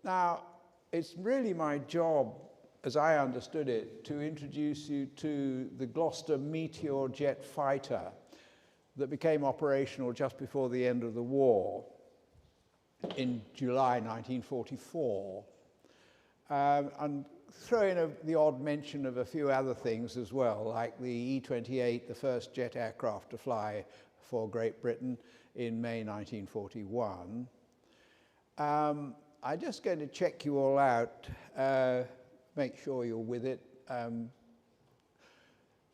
Now, it's really my job, as I understood it, to introduce you to the Gloster Meteor jet fighter that became operational just before the end of the war in July 1944. And throw in the odd mention of a few other things as well, like the E28, the first jet aircraft to fly for Great Britain in May 1941. I'm just going to check you all out, make sure you're with it.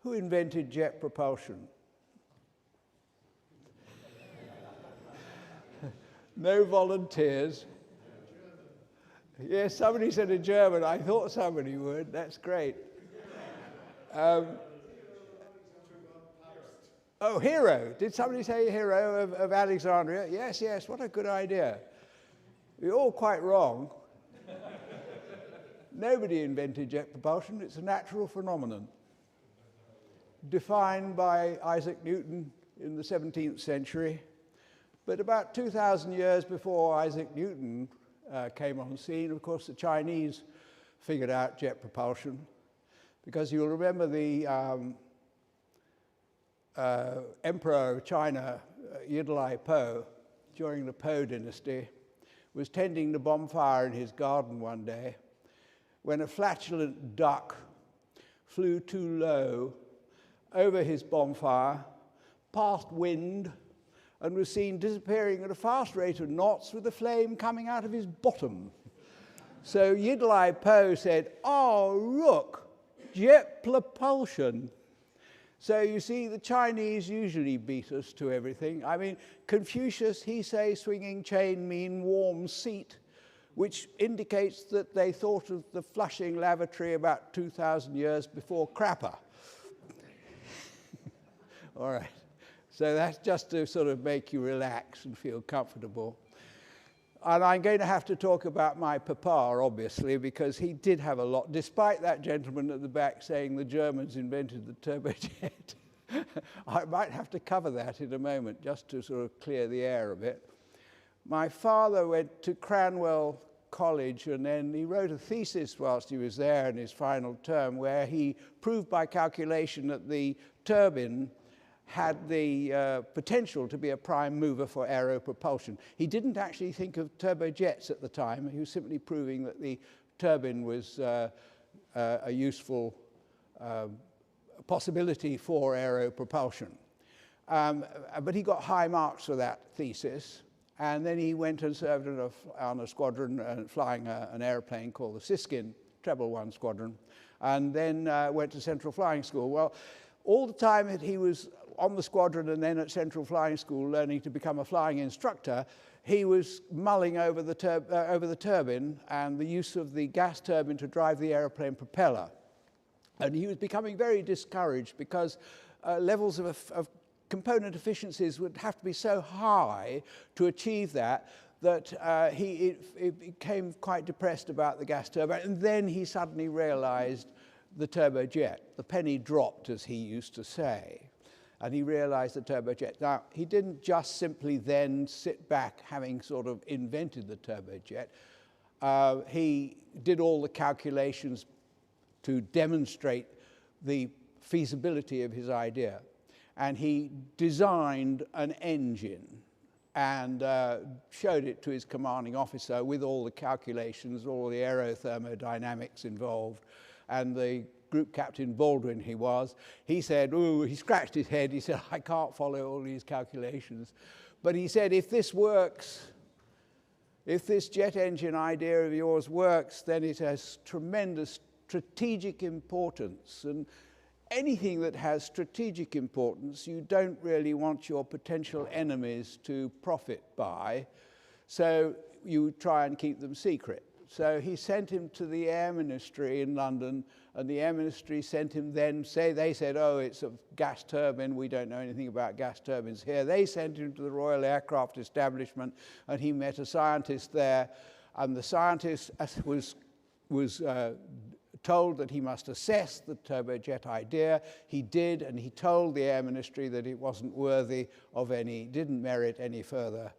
Who invented jet propulsion? No volunteers. Yes, somebody said a German. I thought somebody would. That's great. Oh, hero. Did somebody say hero of Alexandria? Yes, yes. What a good idea. You're all quite wrong. Nobody invented jet propulsion. It's a natural phenomenon defined by Isaac Newton in the 17th century. But about 2,000 years before Isaac Newton came on the scene, of course, the Chinese figured out jet propulsion, because you'll remember the Emperor of China, Whittle Jet, during the Po dynasty, was tending to bonfire in his garden one day when a flatulent duck flew too low over his bonfire, past wind, and was seen disappearing at a fast rate of knots with the flame coming out of his bottom. So Whittle Jet said, "Oh, look, jet propulsion." So you see, the Chinese usually beat us to everything. I mean, Confucius, he say, swinging chain mean warm seat, which indicates that they thought of the flushing lavatory about 2,000 years before Crapper. All right. So that's just to sort of make you relax and feel comfortable. And I'm going to have to talk about my papa, obviously, because he did have a lot, despite that gentleman at the back saying the Germans invented the turbojet. I might have to cover that in a moment, just to sort of clear the air a bit. My father went to Cranwell College, and then he wrote a thesis whilst he was there in his final term, where he proved by calculation that the turbine had the potential to be a prime mover for aero propulsion. He didn't actually think of turbojets at the time. He was simply proving that the turbine was a useful possibility for aero propulsion. But he got high marks for that thesis. And then he went and served on a squadron flying an airplane called the Siskin, Treble One Squadron, and then went to Central Flying School. Well, all the time that he was on the squadron and then at Central Flying School learning to become a flying instructor, he was mulling over the turbine and the use of the gas turbine to drive the aeroplane propeller. And he was becoming very discouraged because levels of component efficiencies would have to be so high to achieve that, that he became quite depressed about the gas turbine. And then he suddenly realized the turbojet. The penny dropped, as he used to say. And he realized the turbojet. Now, he didn't just simply then sit back having sort of invented the turbojet. He did all the calculations to demonstrate the feasibility of his idea. And he designed an engine and showed it to his commanding officer with all the calculations, all the aerothermodynamics involved. And the group captain, Baldwin he said, ooh, he scratched his head. He said, I can't follow all these calculations. But he said, if this works, if this jet engine idea of yours works, then it has tremendous strategic importance. And anything that has strategic importance, you don't really want your potential enemies to profit by. So you try and keep them secret. So he sent him to the Air Ministry in London, and the Air Ministry sent him then, they said, oh, it's a gas turbine, we don't know anything about gas turbines here. They sent him to the Royal Aircraft Establishment, and he met a scientist there, and the scientist was told that he must assess the turbojet idea. He did, and he told the Air Ministry that it wasn't worthy of didn't merit any further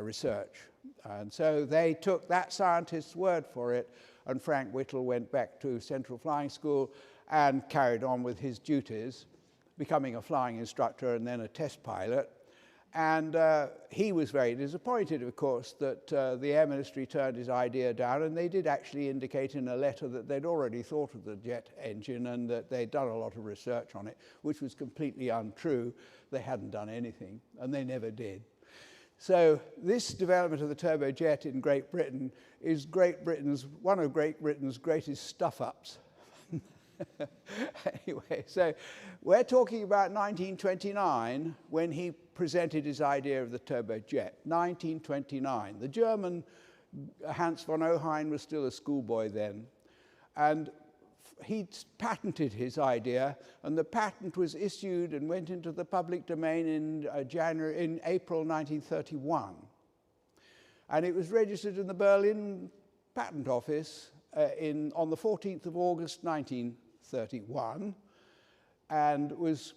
research. And so they took that scientist's word for it, and Frank Whittle went back to Central Flying School and carried on with his duties, becoming a flying instructor and then a test pilot. And he was very disappointed, of course, that the Air Ministry turned his idea down, and they did actually indicate in a letter that they'd already thought of the jet engine and that they'd done a lot of research on it, which was completely untrue. They hadn't done anything, and they never did. So this development of the turbojet in Great Britain is one of Great Britain's greatest stuff-ups. Anyway, so we're talking about 1929 when he presented his idea of the turbojet. 1929. The German Hans von Ohain was still a schoolboy then, and he patented his idea, and the patent was issued and went into the public domain in April 1931. And it was registered in the Berlin Patent Office on the 14th of August 1931, and was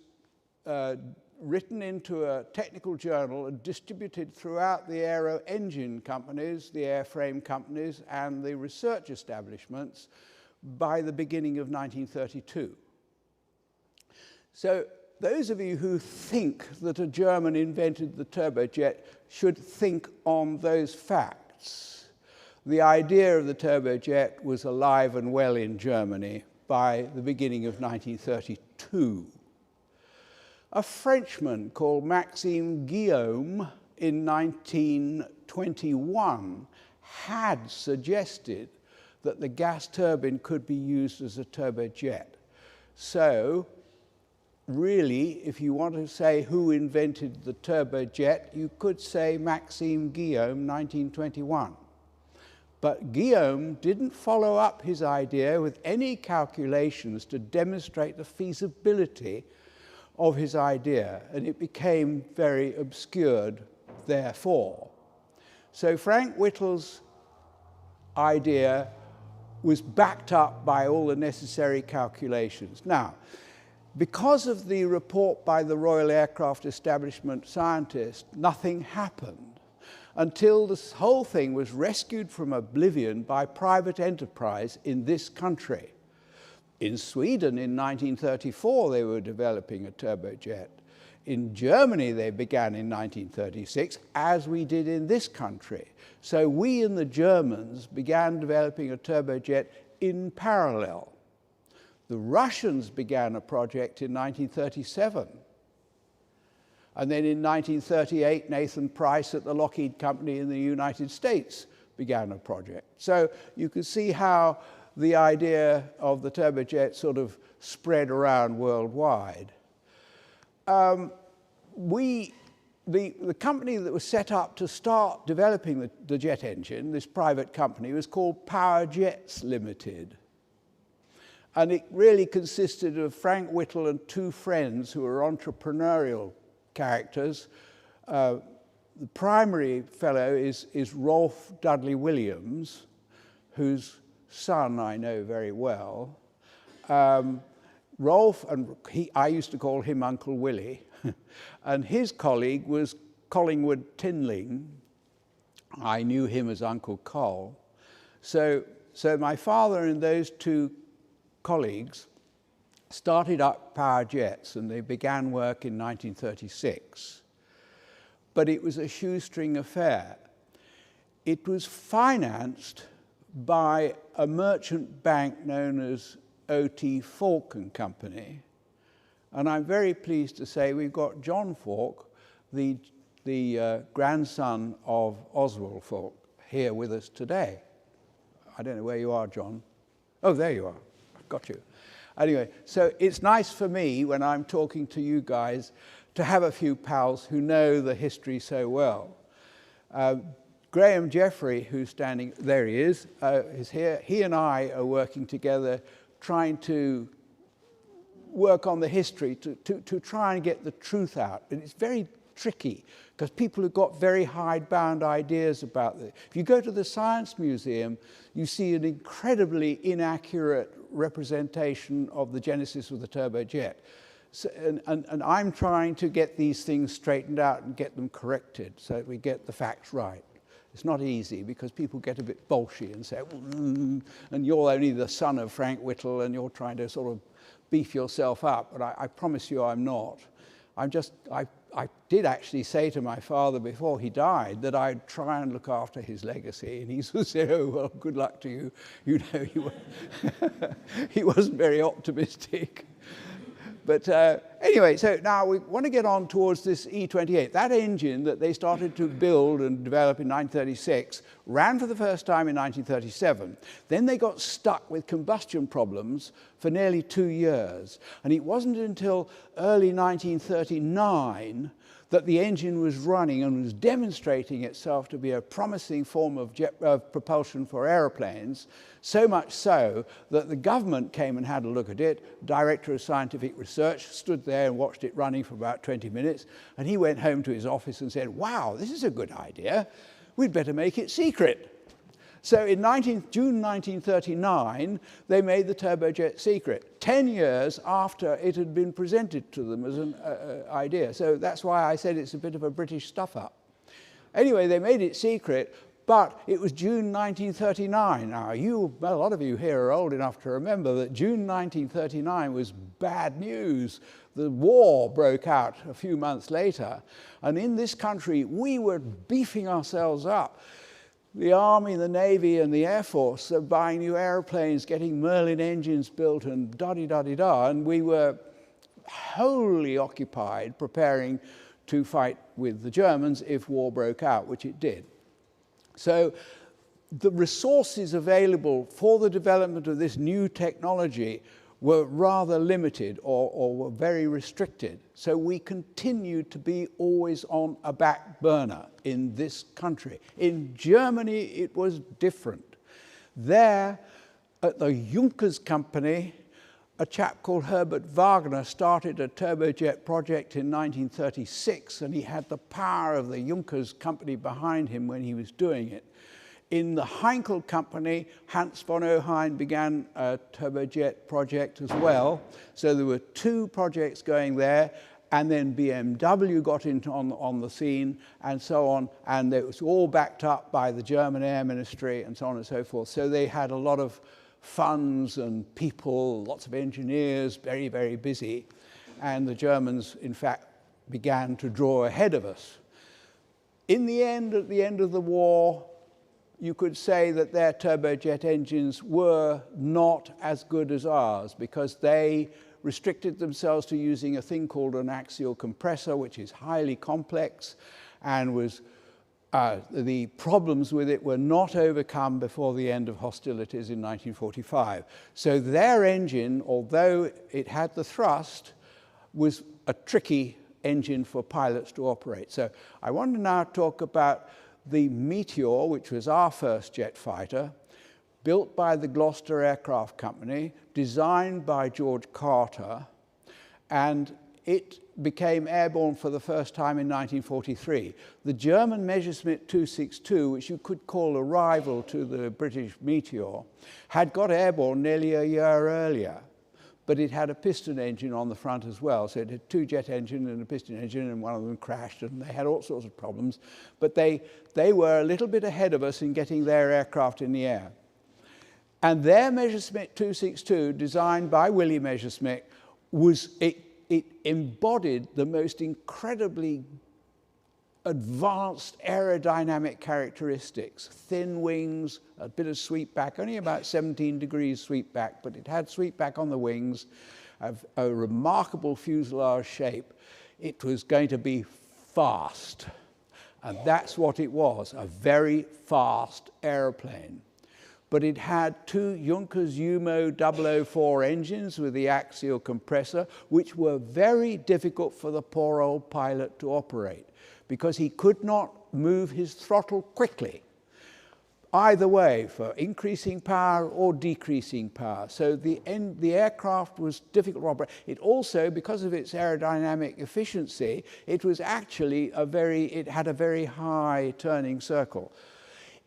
written into a technical journal and distributed throughout the aero engine companies, the airframe companies, and the research establishments by the beginning of 1932. So those of you who think that a German invented the turbojet should think on those facts. The idea of the turbojet was alive and well in Germany by the beginning of 1932. A Frenchman called Maxime Guillaume in 1921 had suggested that the gas turbine could be used as a turbojet. So, really, if you want to say who invented the turbojet, you could say Maxime Guillaume, 1921. But Guillaume didn't follow up his idea with any calculations to demonstrate the feasibility of his idea, and it became very obscured therefore. So Frank Whittle's idea was backed up by all the necessary calculations. Now, because of the report by the Royal Aircraft Establishment scientist, nothing happened until this whole thing was rescued from oblivion by private enterprise in this country. In Sweden in 1934, they were developing a turbojet. In Germany, they began in 1936, as we did in this country. So we and the Germans began developing a turbojet in parallel. The Russians began a project in 1937. And then in 1938, Nathan Price at the Lockheed Company in the United States began a project. So you can see how the idea of the turbojet sort of spread around worldwide. The company that was set up to start developing the jet engine, this private company, was called Power Jets Limited. And it really consisted of Frank Whittle and two friends who were entrepreneurial characters. The primary fellow is Rolf Dudley Williams, whose son I know very well. Rolf, and I used to call him Uncle Willie, and his colleague was Collingwood Tinling. I knew him as Uncle Col. So my father and those two colleagues started up Power Jets, and they began work in 1936. But it was a shoestring affair. It was financed by a merchant bank known as O.T. Falk and Company. And I'm very pleased to say we've got John Falk, the grandson of Oswald Falk, here with us today. I don't know where you are, John. Oh, there you are. I've got you. Anyway, so it's nice for me when I'm talking to you guys to have a few pals who know the history so well. Graham Jeffrey, who's standing, there he is here. He and I are working together trying to work on the history, to try and get the truth out. And it's very tricky because people have got very hidebound ideas about this. If you go to the Science Museum, you see an incredibly inaccurate representation of the genesis of the turbojet. So, and I'm trying to get these things straightened out and get them corrected so that we get the facts right. It's not easy because people get a bit bolshy and say, and you're only the son of Frank Whittle and you're trying to sort of beef yourself up. But I promise you I'm not. I did actually say to my father before he died that I'd try and look after his legacy. And he sort of said, oh, well, good luck to you. You know, he wasn't very optimistic. But anyway, so now we want to get on towards this E28. That engine that they started to build and develop in 1936 ran for the first time in 1937. Then they got stuck with combustion problems for nearly 2 years. And it wasn't until early 1939 that the engine was running and was demonstrating itself to be a promising form of propulsion for aeroplanes, so much so that the government came and had a look at it. Director of Scientific Research stood there and watched it running for about 20 minutes, and he went home to his office and said, wow, this is a good idea. We'd better make it secret. So in June 1939, they made the turbojet secret, 10 years after it had been presented to them as an idea. So that's why I said it's a bit of a British stuff-up. Anyway, they made it secret, but it was June 1939. Now, a lot of you here are old enough to remember that June 1939 was bad news. The war broke out a few months later, and in this country, we were beefing ourselves up. The Army, the Navy, and the Air Force are buying new airplanes, getting Merlin engines built, and da-di-da-di-da. And we were wholly occupied preparing to fight with the Germans if war broke out, which it did. So the resources available for the development of this new technology were rather limited or were very restricted. So we continued to be always on a back burner in this country. In Germany, it was different. There, at the Junkers Company, a chap called Herbert Wagner started a turbojet project in 1936, and he had the power of the Junkers Company behind him when he was doing it. In the Heinkel Company, Hans von Ohain began a turbojet project as well. So there were 2 projects going there, and then BMW got on the scene and so on, and it was all backed up by the German Air Ministry and so on and so forth. So they had a lot of funds and people, lots of engineers, very, very busy. And the Germans, in fact, began to draw ahead of us. In the end, at the end of the war, you could say that their turbojet engines were not as good as ours because they restricted themselves to using a thing called an axial compressor, which is highly complex, and was the problems with it were not overcome before the end of hostilities in 1945. So their engine, although it had the thrust, was a tricky engine for pilots to operate. So I want to now talk about the Meteor, which was our first jet fighter, built by the Gloster Aircraft Company, designed by George Carter, and it became airborne for the first time in 1943. The German Messerschmitt 262, which you could call a rival to the British Meteor, had got airborne nearly a year earlier, but it had a piston engine on the front as well. So it had 2 jet engine and a piston engine, and one of them crashed, and they had all sorts of problems. But they were a little bit ahead of us in getting their aircraft in the air. And their Messerschmitt 262, designed by Willy Messerschmitt, it embodied the most incredibly advanced aerodynamic characteristics. Thin wings, a bit of sweep back, only about 17 degrees sweep back, but it had sweep back on the wings, a remarkable fuselage shape. It was going to be fast, and that's what it was, a very fast airplane. But it had 2 Junkers Umo 004 engines with the axial compressor, which were very difficult for the poor old pilot to operate, because he could not move his throttle quickly, either way, for increasing power or decreasing power. So the aircraft was difficult to operate. It also, because of its aerodynamic efficiency, it was actually it had a very high turning circle.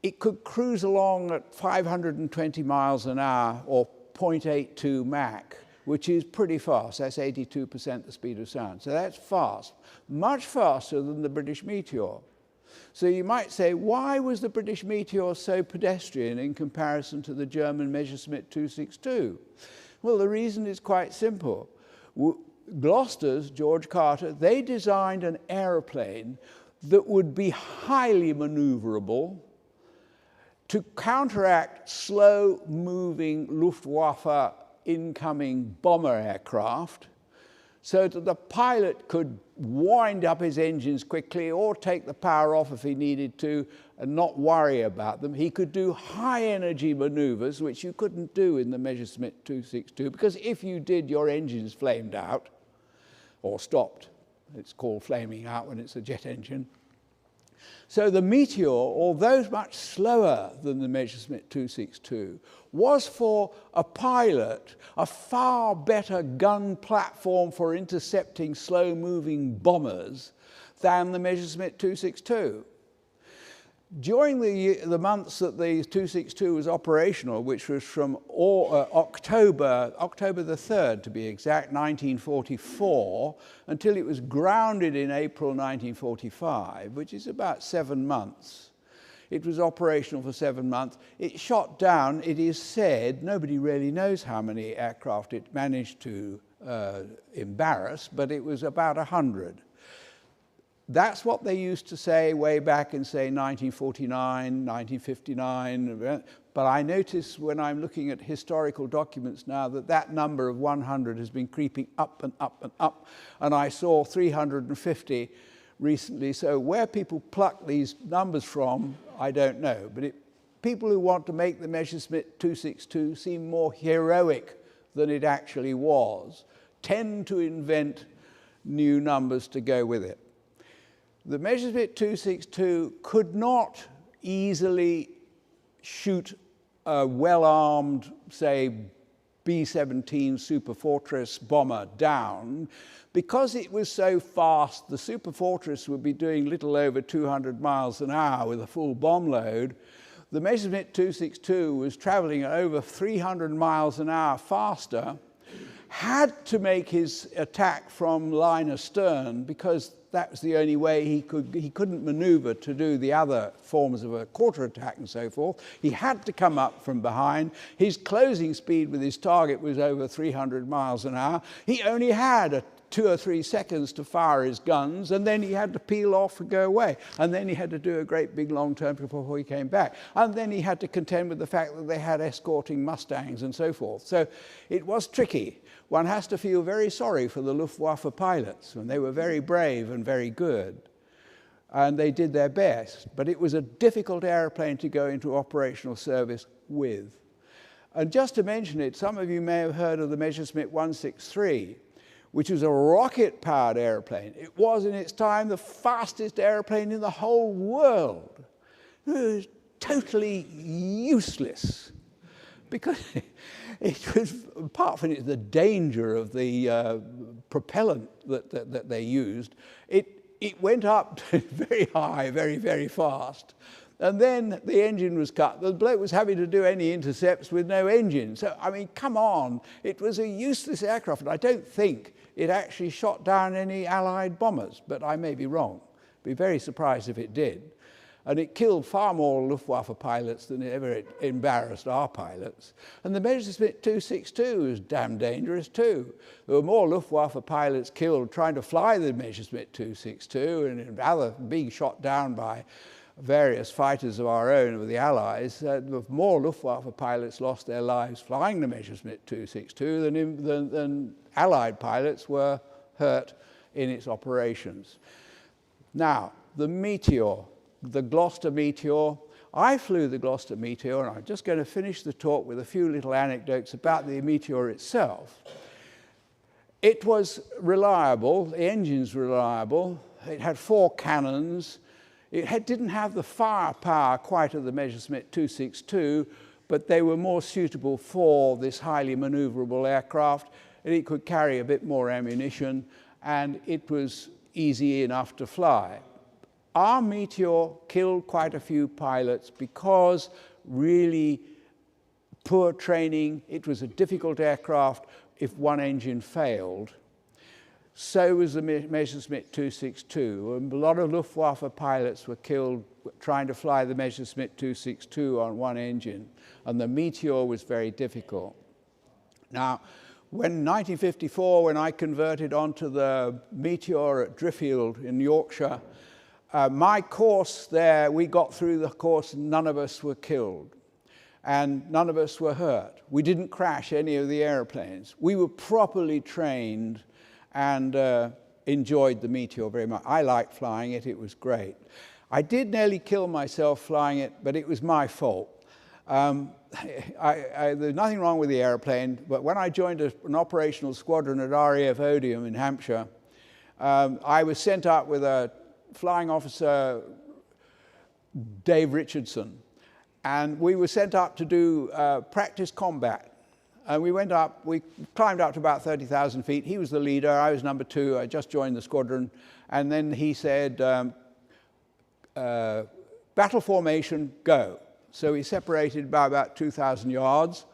It could cruise along at 520 miles an hour or 0.82 Mach which is pretty fast. That's 82% the speed of sound. So that's fast, much faster than the British Meteor. So you might say, why was the British Meteor so pedestrian in comparison to the German Messerschmitt 262? Well, the reason is quite simple. Gloucester's, George Carter, they designed an aeroplane that would be highly maneuverable to counteract slow-moving Luftwaffe incoming bomber aircraft, so that the pilot could wind up his engines quickly or take the power off if he needed to and not worry about them. He could do high-energy maneuvers, which you couldn't do in the Messerschmitt 262, because if you did, your engines flamed out or stopped. It's called flaming out when it's a jet engine. So the Meteor, although much slower than the Messerschmitt 262, was for a pilot a far better gun platform for intercepting slow-moving bombers than the Messerschmitt 262. During the months that the 262 was operational, which was from October the 3rd to be exact, 1944, until it was grounded in April 1945, which is about 7 months. It was operational for 7 months. It shot down, it is said, nobody really knows how many aircraft it managed to embarrass, but it was about 100. That's what they used to say way back in, say, 1949, 1959. But I notice when I'm looking at historical documents now that that number of 100 has been creeping up and up and up. And I saw 350 recently. So where people pluck these numbers from, I don't know. But people who want to make the Messerschmitt 262 seem more heroic than it actually was tend to invent new numbers to go with it. The Messerschmitt 262 could not easily shoot a well-armed, say, B-17 Superfortress bomber down. Because it was so fast, the Superfortress would be doing little over 200 miles an hour with a full bomb load. The Messerschmitt 262 was traveling at over 300 miles an hour faster, had to make his attack from line astern because that was the only way he couldn't maneuver to do the other forms of a quarter attack and so forth. He had to come up from behind. His closing speed with his target was over 300 miles an hour. He only had 2 or 3 seconds to fire his guns, and then he had to peel off and go away. And then he had to do a great big long turn before he came back. And then he had to contend with the fact that they had escorting Mustangs and so forth. So it was tricky. One has to feel very sorry for the Luftwaffe pilots, and they were very brave and very good. And they did their best. But it was a difficult airplane to go into operational service with. And just to mention it, some of you may have heard of the Messerschmitt 163, which was a rocket-powered airplane. It was, in its time, the fastest airplane in the whole world. It was totally useless because it was, apart from the danger of the propellant that they used, it went up very high, very, very fast. And then the engine was cut. The bloke was having to do any intercepts with no engine. So, I mean, come on. It was a useless aircraft. And I don't think it actually shot down any Allied bombers, but I may be wrong. Be very surprised if it did. And it killed far more Luftwaffe pilots than it ever embarrassed our pilots. And the Messerschmitt 262 was damn dangerous too. There were more Luftwaffe pilots killed trying to fly the Messerschmitt 262 and other being shot down by various fighters of our own of the Allies. More Luftwaffe pilots lost their lives flying the Messerschmitt 262 than Allied pilots were hurt in its operations. Now, the Meteor, the Gloster Meteor. I flew the Gloster Meteor, and I'm just going to finish the talk with a few little anecdotes about the Meteor itself. It was reliable, the engines were reliable, it had 4 cannons, it didn't have the firepower quite of the Messerschmitt 262, but they were more suitable for this highly maneuverable aircraft, and it could carry a bit more ammunition, and it was easy enough to fly. Our Meteor killed quite a few pilots because really poor training. It was a difficult aircraft if one engine failed. So was the Messerschmitt 262, and a lot of Luftwaffe pilots were killed trying to fly the Messerschmitt 262 on one engine, and the Meteor was very difficult. Now, when 1954, when I converted onto the Meteor at Driffield in Yorkshire, my course there, we got through the course, none of us were killed, and none of us were hurt. We didn't crash any of the airplanes. We were properly trained and enjoyed the Meteor very much. I liked flying it, it was great. I did nearly kill myself flying it, but it was my fault. There's nothing wrong with the airplane, but when I joined an operational squadron at RAF Odium in Hampshire, I was sent up with a flying officer, Dave Richardson, and we were sent up to do practice combat. And we went up, we climbed up to about 30,000 feet. He was the leader, I was number 2, I just joined the squadron. And then he said, battle formation, go. So we separated by about 2,000 yards.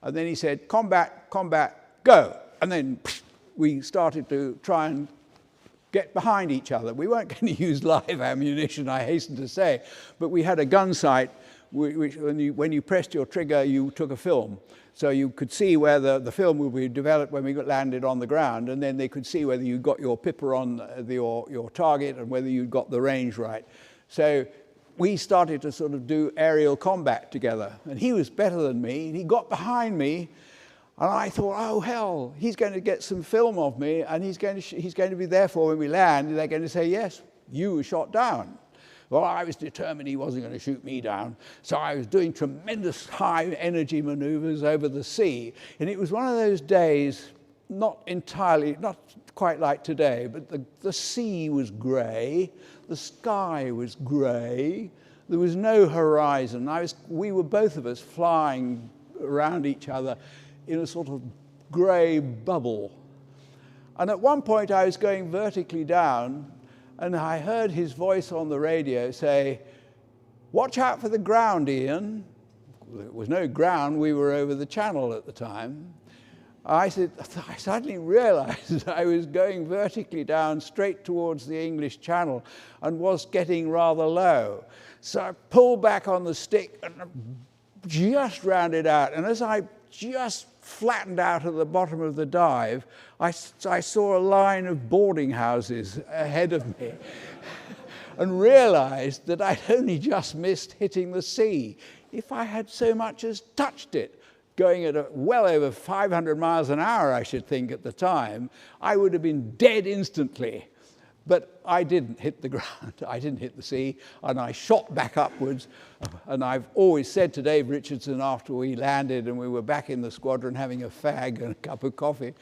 And then he said, combat, combat, go. And then we started to try and get behind each other. We weren't going to use live ammunition, I hasten to say, but we had a gun sight, which when you pressed your trigger, you took a film. So you could see where the film would be developed when we landed on the ground, and then they could see whether you got your pipper on your target and whether you got the range right. So we started to sort of do aerial combat together, and he was better than me, and he got behind me, and I thought, oh hell, he's going to get some film of me, and he's going to be there for when we land, and they're going to say, yes, you were shot down. Well, I was determined he wasn't going to shoot me down, so I was doing tremendous high-energy maneuvers over the sea. And it was one of those days, not quite like today, but the sea was grey, the sky was grey, there was no horizon. We were both of us flying around each other in a sort of grey bubble. And at one point I was going vertically down, and I heard his voice on the radio say, watch out for the ground, Ian. There was no ground, we were over the channel at the time. I suddenly realized I was going vertically down straight towards the English Channel and was getting rather low. So I pulled back on the stick and just rounded out. And as I just flattened out at the bottom of the dive, I saw a line of boarding houses ahead of me and realized that I'd only just missed hitting the sea. If I had so much as touched it, going at well over 500 miles an hour, I should think at the time, I would have been dead instantly. But I didn't hit the ground, I didn't hit the sea, and I shot back upwards. And I've always said to Dave Richardson after we landed and we were back in the squadron having a fag and a cup of coffee,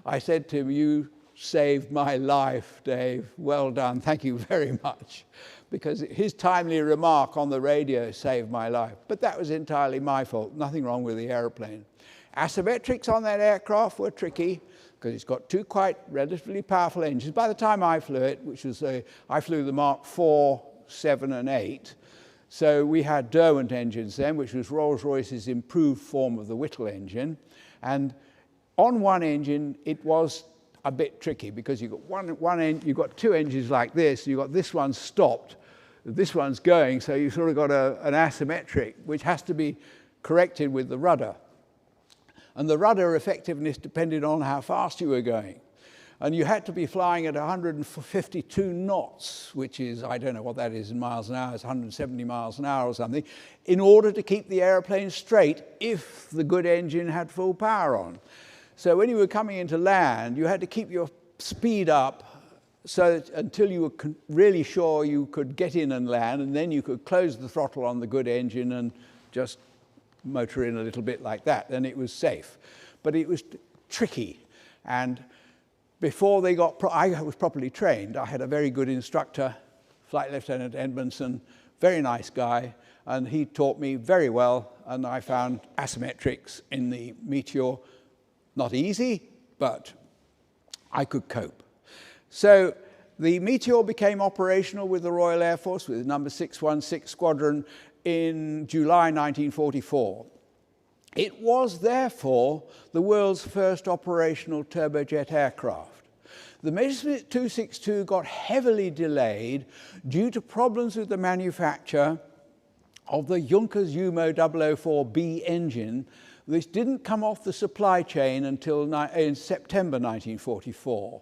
I said to him, you saved my life, Dave. Well done, thank you very much. Because his timely remark on the radio saved my life. But that was entirely my fault, nothing wrong with the airplane. Asymmetrics on that aircraft were tricky, because it's got two quite relatively powerful engines. By the time I flew it, I flew the Mark 4, 7 and 8, so we had Derwent engines then, which was Rolls-Royce's improved form of the Whittle engine. And on one engine, it was a bit tricky, because you've got you've got two engines like this, you've got this one stopped, this one's going, so you've sort of got an asymmetric, which has to be corrected with the rudder. And the rudder effectiveness depended on how fast you were going. And you had to be flying at 152 knots, which is, I don't know what that is in miles an hour, it's 170 miles an hour or something, in order to keep the airplane straight if the good engine had full power on. So when you were coming into land, you had to keep your speed up so that until you were really sure you could get in and land, and then you could close the throttle on the good engine and just motor in a little bit like that, then it was safe. But it was tricky, and before they got, I was properly trained. I had a very good instructor, Flight Lieutenant Edmondson, very nice guy, and he taught me very well, and I found asymmetrics in the Meteor not easy, but I could cope. So the Meteor became operational with the Royal Air Force, with number 616 Squadron, in July 1944. It was therefore the world's first operational turbojet aircraft. The Messerschmitt 262 got heavily delayed due to problems with the manufacture of the Junkers Umo 004B engine, which didn't come off the supply chain until in September 1944.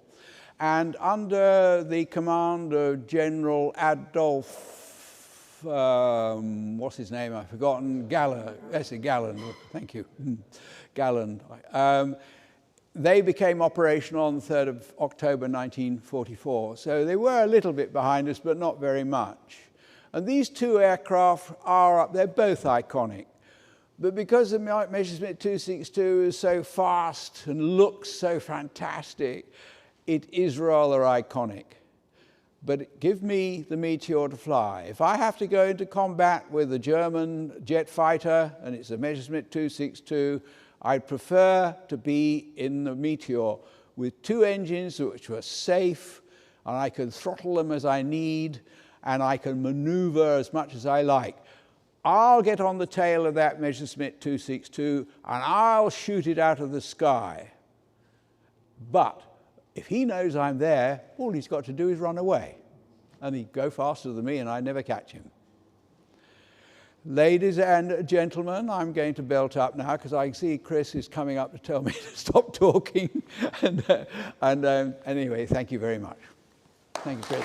And under the command of General Adolf, what's his name, I've forgotten, Galland, thank you, Galland. They became operational on the 3rd of October 1944. So they were a little bit behind us, but not very much. And these two aircraft are up, they're both iconic. But because the Messerschmitt 262 is so fast and looks so fantastic, it is rather iconic. But give me the Meteor to fly. If I have to go into combat with a German jet fighter, and it's a Messerschmitt 262, I'd prefer to be in the Meteor with two engines which were safe, and I can throttle them as I need, and I can maneuver as much as I like. I'll get on the tail of that Messerschmitt 262 and I'll shoot it out of the sky. But if he knows I'm there, all he's got to do is run away. And he'd go faster than me and I'd never catch him. Ladies and gentlemen, I'm going to belt up now because I see Chris is coming up to tell me to stop talking. Anyway, thank you very much. Thank you, Chris.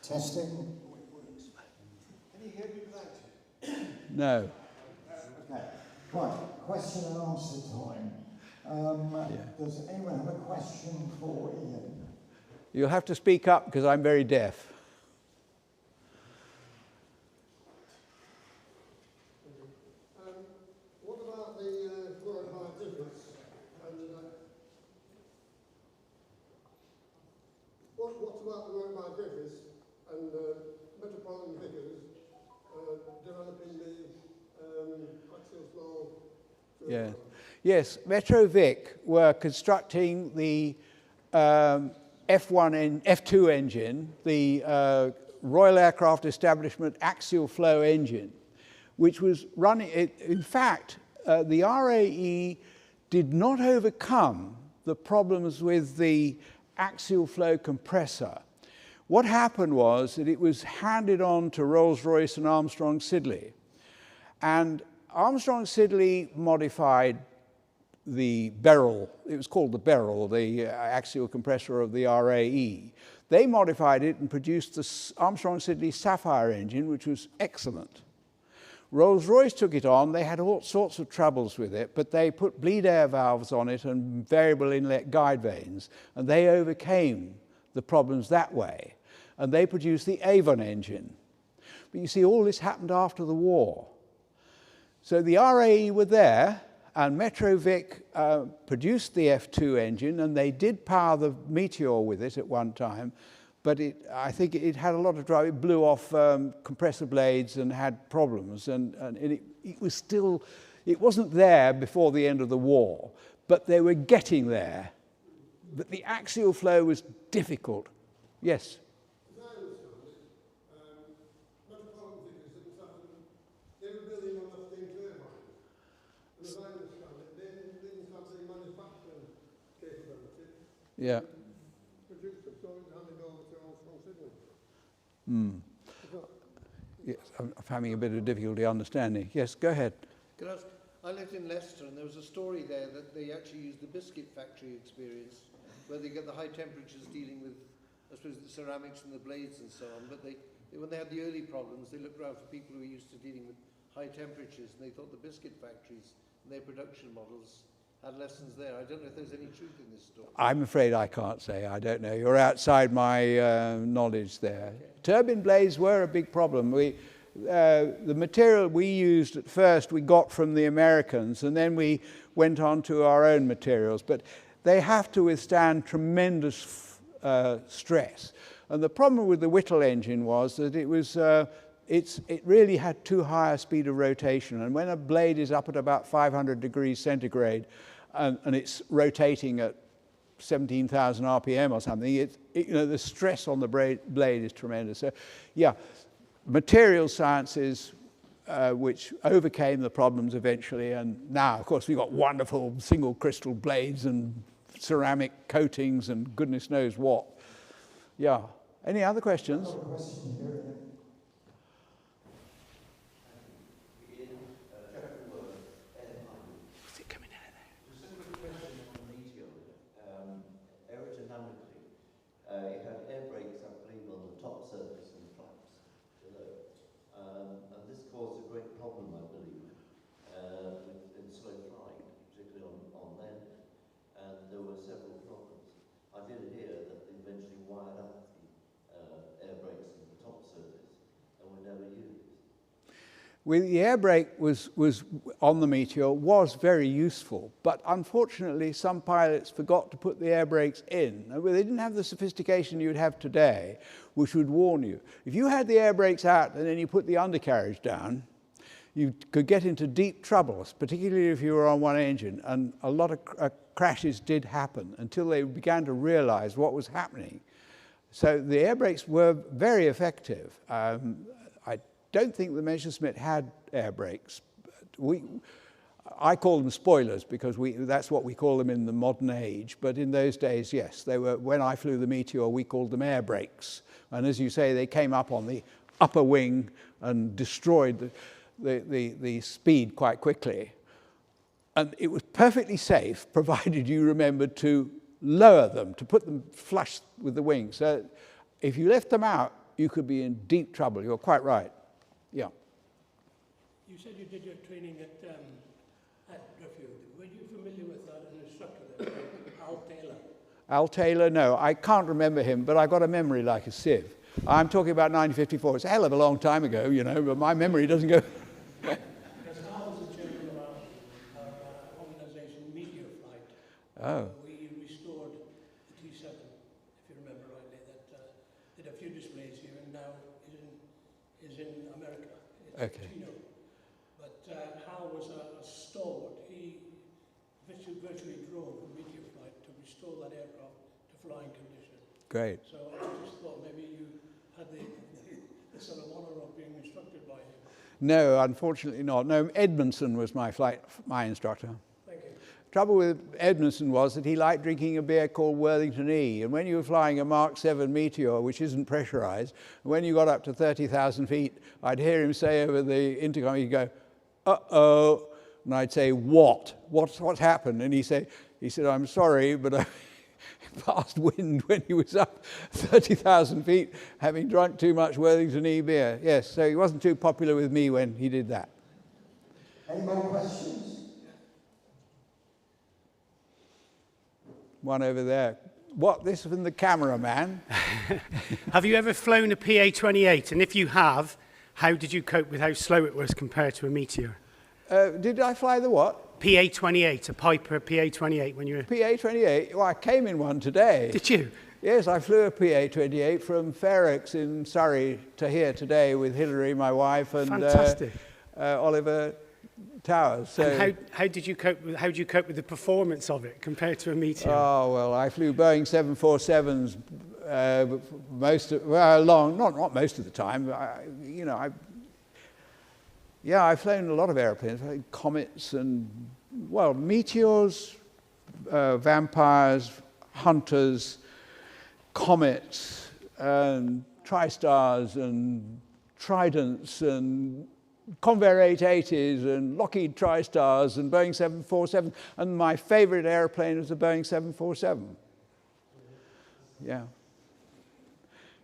Testing. Can you hear me without it? No. Okay. Right. Question and answer time. Does anyone have a question for Ian? You'll have to speak up because I'm very deaf. What about the wartime difference? And what about the wartime difference and metropolitan figures developing the axial flow? Yeah. Yes, Metrovic were constructing the F2 engine, the Royal Aircraft Establishment axial flow engine, which was running, in fact, the RAE did not overcome the problems with the axial flow compressor. What happened was that it was handed on to Rolls-Royce and Armstrong Siddeley. And Armstrong Siddeley modified the Beryl, it was called the Beryl, the axial compressor of the RAE. They modified it and produced the Armstrong Siddeley Sapphire engine, which was excellent. Rolls-Royce took it on. They had all sorts of troubles with it, but they put bleed air valves on it and variable inlet guide vanes, and they overcame the problems that way. And they produced the Avon engine. But you see, all this happened after the war. So the RAE were there, and Metrovic produced the F2 engine, and they did power the Meteor with it at one time, but I think it had a lot of trouble. It blew off compressor blades and had problems, and it was still, it wasn't there before the end of the war, but they were getting there. But the axial flow was difficult. Yes? Yeah. Yes, I'm having a bit of difficulty understanding. Yes, go ahead. Can I ask, I lived in Leicester and there was a story there that they actually used the biscuit factory experience where they get the high temperatures dealing with, I suppose, the ceramics and the blades and so on, but when they had the early problems, they looked around for people who were used to dealing with high temperatures and they thought the biscuit factories and their production models had lessons there. I don't know if there's any truth in this story. I'm afraid I can't say. I don't know. You're outside my knowledge there. Okay. Turbine blades were a big problem. The material we used at first we got from the Americans, and then we went on to our own materials. But they have to withstand tremendous stress. And the problem with the Whittle engine was that it was it really had too high a speed of rotation. And when a blade is up at about 500 degrees centigrade, and it's rotating at 17,000 RPM or something, you know, the stress on the blade is tremendous. So, yeah, material sciences, which overcame the problems eventually, and now, of course, we've got wonderful single crystal blades and ceramic coatings and goodness knows what. Yeah. Any other questions? Another question here. Is it coming out of there? Just a quick question on the Meteor. Aerodynamically, it had air brakes, I believe, on the top surface and flaps below. And this caused a great problem, I believe, in slow flying, particularly on land. And there were several problems. I did hear that they eventually wired up the air brakes on the top surface and were never used. Well, the air brake was on the Meteor was very useful, but unfortunately some pilots forgot to put the air brakes in. They didn't have the sophistication you'd have today, which would warn you. If you had the air brakes out and then you put the undercarriage down, you could get into deep trouble, particularly if you were on one engine, and a lot of crashes did happen until they began to realize what was happening. So the air brakes were very effective. I don't think the Messerschmitt had air brakes. I call them spoilers because that's what we call them in the modern age. But in those days, yes, they were. When I flew the Meteor, we called them air brakes. And as you say, they came up on the upper wing and destroyed the speed quite quickly. And it was perfectly safe, provided you remembered to lower them, to put them flush with the wing. So if you left them out, you could be in deep trouble. You're quite right. Yeah. You said you did your training at Airfield. Were you familiar with an instructor there, Al Taylor? Al Taylor, no. I can't remember him, but I've got a memory like a sieve. I'm talking about 1954. It's a hell of a long time ago, you know, but my memory doesn't go... Because Al was the chairman of our organisation, Meteor Flight. Oh. We restored the T7, if you remember rightly, that did a few displays here and now is in America. It's Okay. Chino. But Hal was a stalwart. He virtually drove a Meteor Flight to restore that aircraft to flying condition. Great. So I just thought maybe you had the sort of honour of being instructed by him. No, unfortunately not. No, Edmondson was my instructor. Thank you. Trouble with Edmondson was that he liked drinking a beer called Worthington E. And when you were flying a Mark 7 Meteor, which isn't pressurized, when you got up to 30,000 feet, I'd hear him say over the intercom, he'd go, uh-oh. And I'd say, what? What's happened? And he said, I'm sorry, but I passed wind when he was up 30,000 feet, having drunk too much Worthington E beer. Yes, so he wasn't too popular with me when he did that. Any more questions? One over there. What? This is from the cameraman. Have you ever flown a PA-28? And if you have, how did you cope with how slow it was compared to a Meteor? Did I fly the what? PA-28, a Piper PA-28 when you were... PA-28? Well, I came in one today. Did you? Yes, I flew a PA-28 from Fairix in Surrey to here today with Hilary, my wife, and Fantastic. Oliver Towers. So, And how did you cope with the performance of it compared to a Meteor? oh, well, I flew Boeing 747s not most of the time. I've flown a lot of airplanes, like Comets and, well, Meteors, Vampires, Hunters, Comets, and TriStars, and Tridents, and Convair 880s, and Lockheed TriStars, and Boeing 747. And my favorite airplane is the Boeing 747. Yeah.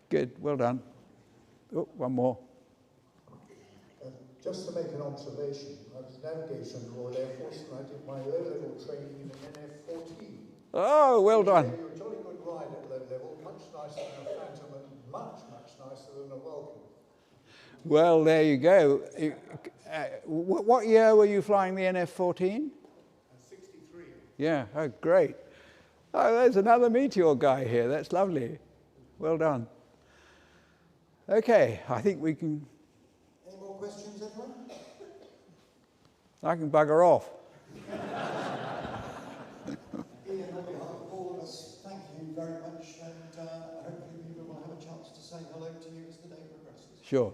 Good, well done. Oh, one more. Just to make an observation, I was navigator in the Royal Air Force and I did my low-level training in an NF-14. Oh, well done. You were a jolly good ride at low level, much nicer than a Phantom and much, much nicer than a Vulcan. Well, there you go. What year were you flying the NF-14? 63. Yeah, oh, great. Oh, there's another Meteor guy here. That's lovely. Well done. Okay, I think we can... Any more questions, everyone? I can bugger off. very much, and hopefully people will have a chance to say hello to you as the day progresses. Sure.